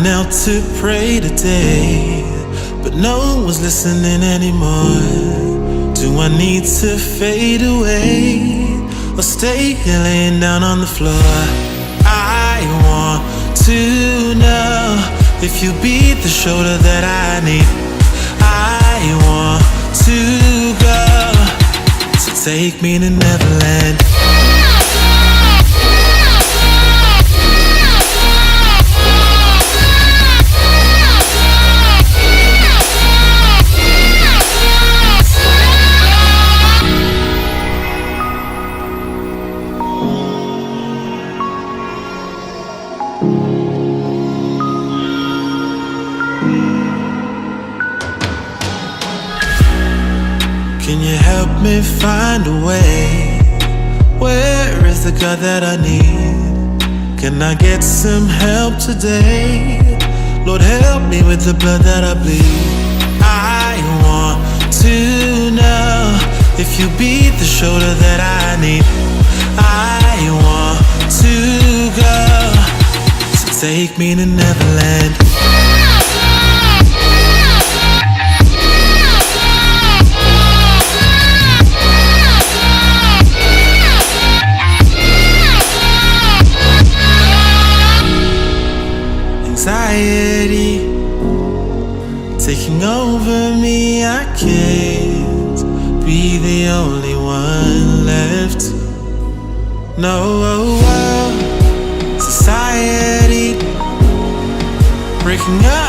knelt to pray today, but no one's listening anymore. Do I need to fade away or stay here laying down on the floor? I want to know if you be the shoulder that I need. I want to go, so take me to Neverland. Can you help me find a way? Where is the God that I need? Can I get some help today? Lord, help me with the blood that I bleed. I want to know if you be the shoulder that I need. I want to go, so take me to Neverland. Anxiety taking over me, I can't be the only one left. No, society breaking up.